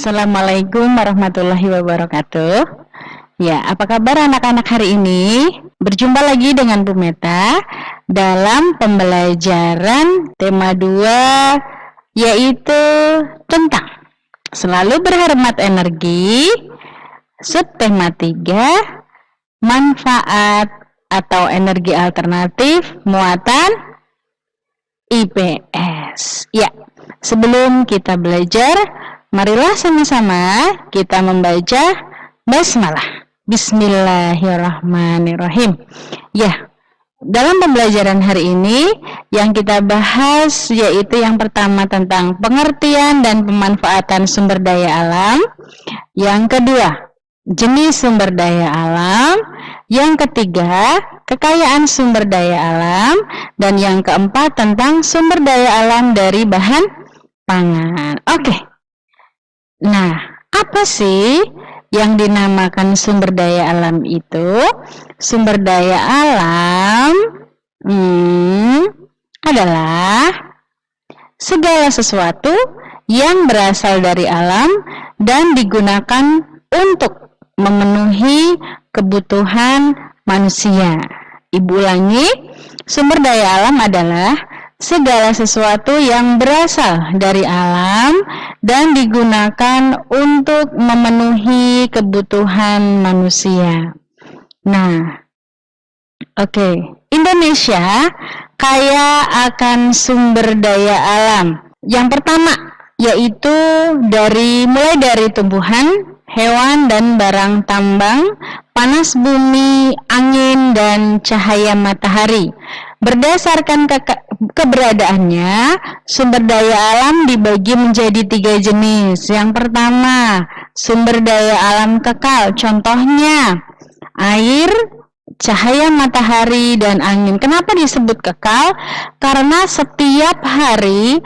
Assalamualaikum warahmatullahi wabarakatuh. Ya, apa kabar anak-anak hari ini? Berjumpa lagi dengan Bu Meta dalam pembelajaran tema 2, yaitu tentang selalu berhemat energi, subtema 3, manfaat atau energi alternatif muatan IPS. Ya, sebelum kita belajar, marilah sama-sama kita membaca basmalah. Bismillahirrahmanirrahim. Ya, dalam pembelajaran hari ini yang kita bahas yaitu yang pertama tentang pengertian dan pemanfaatan sumber daya alam. Yang kedua, jenis sumber daya alam. Yang ketiga, kekayaan sumber daya alam. Dan yang keempat tentang sumber daya alam dari bahan pangan. Oke. Nah, apa sih yang dinamakan sumber daya alam itu? Sumber daya alam adalah segala sesuatu yang berasal dari alam dan digunakan untuk memenuhi kebutuhan manusia. Ibu ulangi, sumber daya alam adalah segala sesuatu yang berasal dari alam dan digunakan untuk memenuhi kebutuhan manusia. Nah, oke. Indonesia kaya akan sumber daya alam. Yang pertama yaitu mulai dari tumbuhan, hewan dan barang tambang, panas bumi, angin dan cahaya matahari. Berdasarkan keberadaannya, sumber daya alam dibagi menjadi 3 jenis. Yang pertama, sumber daya alam kekal. Contohnya, air, cahaya matahari, dan angin. Kenapa disebut kekal? Karena setiap hari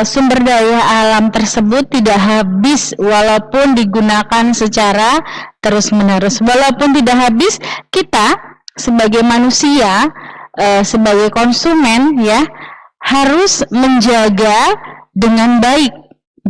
sumber daya alam tersebut tidak habis walaupun digunakan secara terus-menerus. Walaupun tidak habis, kita sebagai manusia, sebagai konsumen ya, harus menjaga dengan baik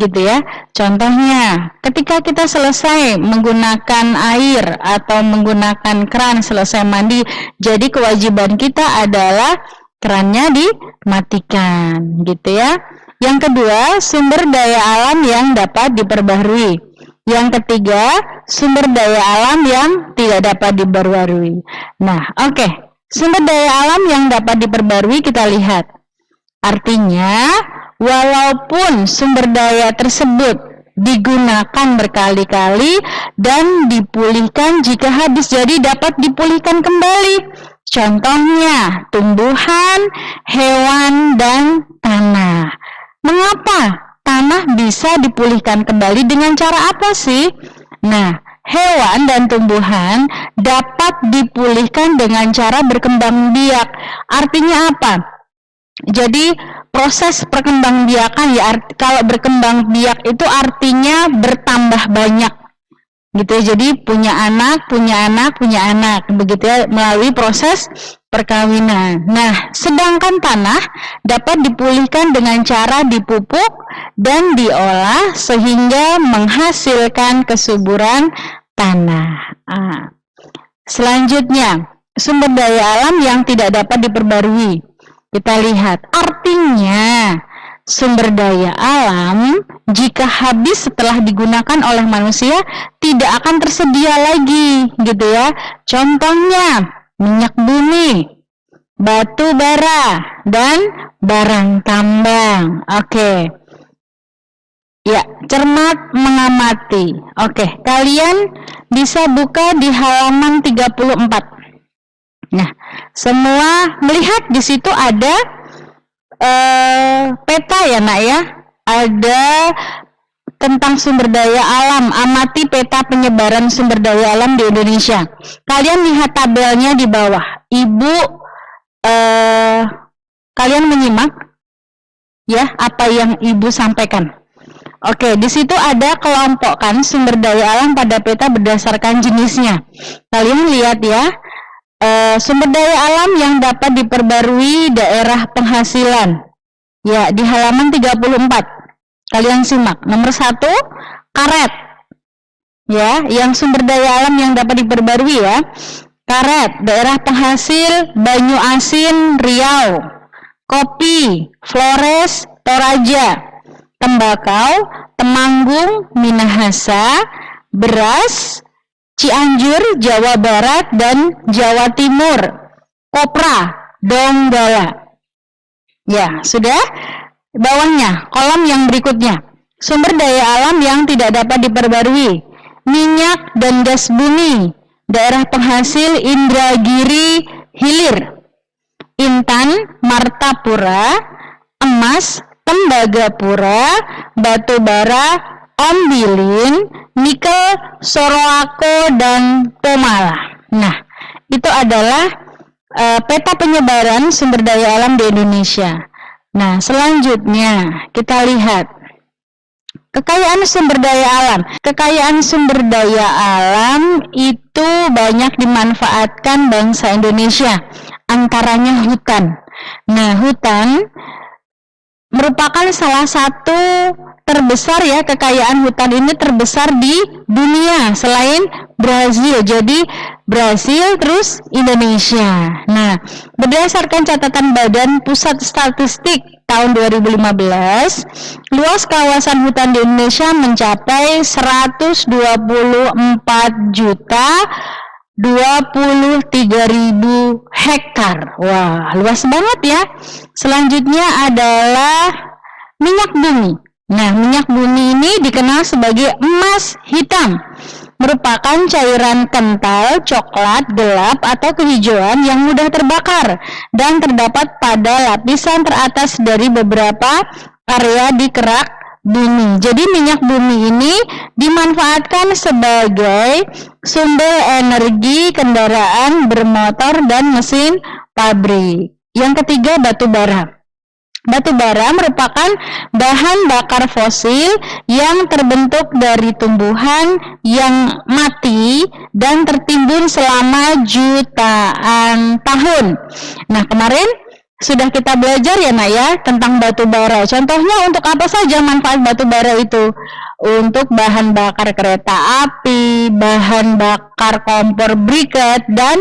gitu ya. Contohnya, ketika kita selesai menggunakan air atau menggunakan keran selesai mandi, jadi kewajiban kita adalah kerannya dimatikan gitu ya. Yang kedua, sumber daya alam yang dapat diperbaharui. Yang ketiga, sumber daya alam yang tidak dapat diperbarui. Nah, oke. Sumber daya alam yang dapat diperbarui kita lihat. Artinya, walaupun sumber daya tersebut digunakan berkali-kali dan dipulihkan jika habis, jadi dapat dipulihkan kembali. Contohnya, tumbuhan, hewan, dan tanah. Mengapa tanah bisa dipulihkan kembali? Dengan cara apa sih? Nah, hewan dan tumbuhan dapat dipulihkan dengan cara berkembang biak. Artinya apa? Jadi proses perkembangbiakan ya, kalau berkembang biak itu artinya bertambah banyak gitu ya. Jadi punya anak, begitu ya, melalui proses perkawinan. Nah, sedangkan tanah dapat dipulihkan dengan cara dipupuk dan diolah sehingga menghasilkan kesuburan tanah. Selanjutnya, sumber daya alam yang tidak dapat diperbarui. Kita lihat, artinya sumber daya alam jika habis setelah digunakan oleh manusia tidak akan tersedia lagi gitu ya. Contohnya, minyak bumi, batu bara, dan barang tambang. Oke. Ya, cermat mengamati. Oke, kalian bisa buka di halaman 34. Nah, semua melihat di situ ada peta ya nak ya. Ada tentang sumber daya alam. Amati peta penyebaran sumber daya alam di Indonesia. Kalian lihat tabelnya di bawah. Ibu, kalian menyimak ya apa yang ibu sampaikan. Oke, di situ ada kelompokkan sumber daya alam pada peta berdasarkan jenisnya. Kalian lihat ya. Sumber daya alam yang dapat diperbarui daerah penghasilan. Ya, di halaman 34. Kalian simak. Nomor 1, Karet, ya, yang sumber daya alam yang dapat diperbarui ya. Karet, daerah penghasil Banyu Asin, Riau. Kopi, Flores, Toraja. Tembakau, Temanggung, Minahasa. Beras, Cianjur, Jawa Barat dan Jawa Timur. Kopra, Donggala. Ya, sudah. Bawahnya, kolom yang berikutnya. Sumber daya alam yang tidak dapat diperbarui. Minyak dan gas bumi. Daerah penghasil Indragiri Hilir. Intan, Martapura. Emas, Tembagapura. Batu bara, Ombilin. Nikel, Sorowako dan Pomala. Nah, itu adalah peta penyebaran sumber daya alam di Indonesia. Nah, selanjutnya kita lihat kekayaan sumber daya alam. Kekayaan sumber daya alam itu banyak dimanfaatkan bangsa Indonesia. Antaranya hutan. Nah, hutan merupakan salah satu terbesar ya, kekayaan hutan ini terbesar di dunia selain Brazil. Jadi Brazil terus Indonesia. Nah, berdasarkan catatan Badan Pusat Statistik tahun 2015, luas kawasan hutan di Indonesia mencapai 124.023.000 hektar. Wah, luas banget ya. Selanjutnya adalah minyak bumi. Nah, minyak bumi ini dikenal sebagai emas hitam. Merupakan cairan kental, coklat, gelap, atau kehijauan yang mudah terbakar dan terdapat pada lapisan teratas dari beberapa area di kerak bumi. Jadi minyak bumi ini dimanfaatkan sebagai sumber energi kendaraan bermotor dan mesin pabrik. Yang ketiga, batu bara. Batu bara merupakan bahan bakar fosil yang terbentuk dari tumbuhan yang mati dan tertimbun selama jutaan tahun. Nah, kemarin sudah kita belajar ya Nak ya tentang batu bara. Contohnya untuk apa saja manfaat batu bara itu? Untuk bahan bakar kereta api, bahan bakar kompor briket, dan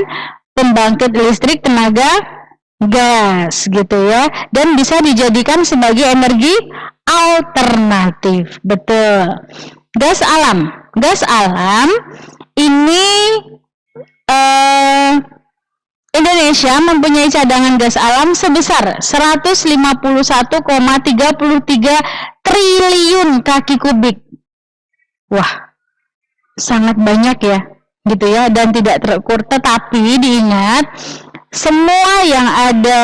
pembangkit listrik tenaga gas gitu ya, dan bisa dijadikan sebagai energi alternatif. Betul. Gas alam ini Indonesia mempunyai cadangan gas alam sebesar 151,33 triliun kaki kubik. Wah, sangat banyak ya gitu ya, dan tidak terukur. Tetapi diingat, semua yang ada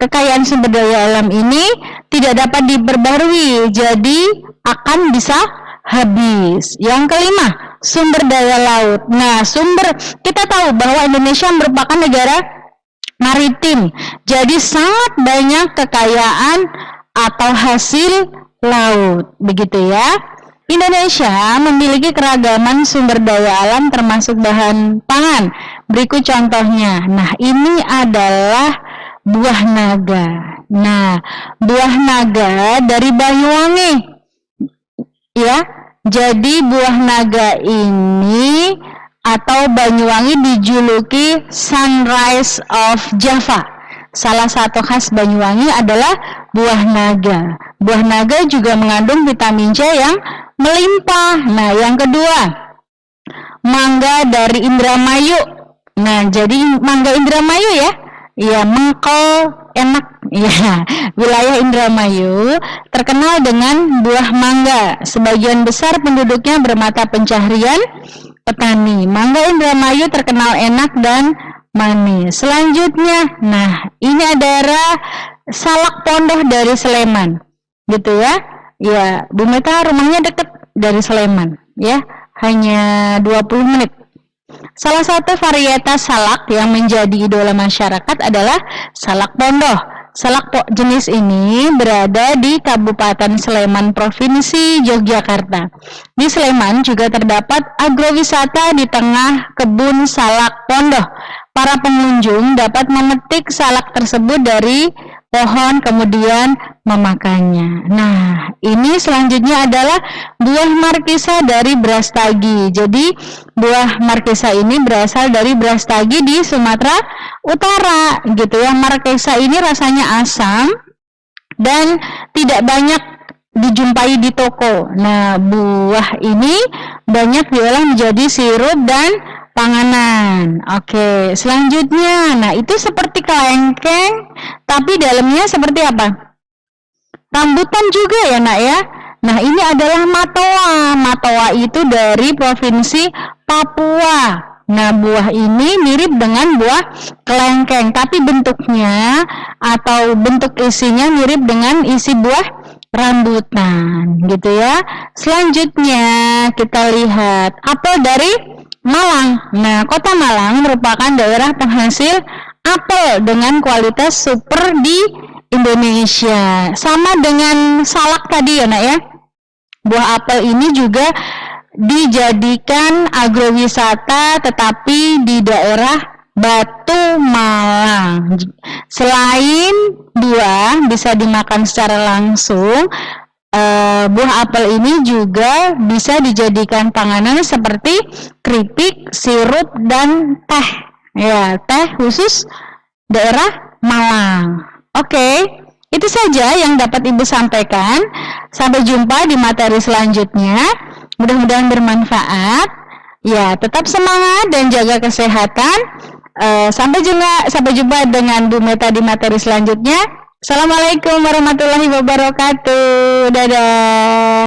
kekayaan sumber daya alam ini tidak dapat diperbarui, jadi akan bisa habis. Yang kelima, sumber daya laut. Nah, kita tahu bahwa Indonesia merupakan negara maritim, jadi sangat banyak kekayaan atau hasil laut, begitu ya. Indonesia memiliki keragaman sumber daya alam termasuk bahan pangan. Berikut contohnya. Nah, ini adalah buah naga. Nah, buah naga dari Banyuwangi. Ya, jadi buah naga ini atau Banyuwangi dijuluki Sunrise of Java. Salah satu khas Banyuwangi adalah buah naga. Buah naga juga mengandung vitamin C yang melimpah. Nah, yang kedua, mangga dari Indramayu. Nah, jadi mangga Indramayu ya. Iya, mengkol, enak. Iya, wilayah Indramayu terkenal dengan buah mangga. Sebagian besar penduduknya bermata pencaharian petani. Mangga Indramayu terkenal enak dan manis. Selanjutnya, nah, ini adalah salak pondoh dari Sleman. Gitu ya. Ya, Bu Meta rumahnya dekat dari Sleman, ya, hanya 20 menit. Salah satu varietas salak yang menjadi idola masyarakat adalah salak pondoh. Salak jenis ini berada di Kabupaten Sleman, Provinsi Yogyakarta. Di Sleman juga terdapat agrowisata di tengah kebun salak pondoh. Para pengunjung dapat memetik salak tersebut dari pohon kemudian memakannya. Nah, ini selanjutnya adalah buah markisa dari Brastagi. Jadi, buah markisa ini berasal dari Brastagi di Sumatera Utara, gitu ya. Markisa ini rasanya asam dan tidak banyak dijumpai di toko. Nah, buah ini banyak diolah menjadi sirup dan panganan. Oke, selanjutnya, nah itu seperti kelengkeng, tapi dalamnya seperti apa? Rambutan juga ya nak ya. Nah ini adalah matoa. Matoa itu dari provinsi Papua. Nah buah ini mirip dengan buah kelengkeng, tapi bentuknya atau bentuk isinya mirip dengan isi buah rambutan, gitu ya. Selanjutnya kita lihat apel dari Malang. Nah, kota Malang merupakan daerah penghasil apel dengan kualitas super di Indonesia. Sama dengan salak tadi ya, nak ya. Buah apel ini juga dijadikan agrowisata tetapi di daerah Batu Malang. Selain buah bisa dimakan secara langsung, buah apel ini juga bisa dijadikan panganan seperti keripik, sirup, dan teh. Ya, teh khusus daerah Malang. Oke, itu saja yang dapat Ibu sampaikan. Sampai jumpa di materi selanjutnya. Mudah-mudahan bermanfaat. Ya, tetap semangat dan jaga kesehatan. Sampai jumpa dengan Bu Meta di materi selanjutnya. Assalamualaikum warahmatullahi wabarakatuh. Dadah.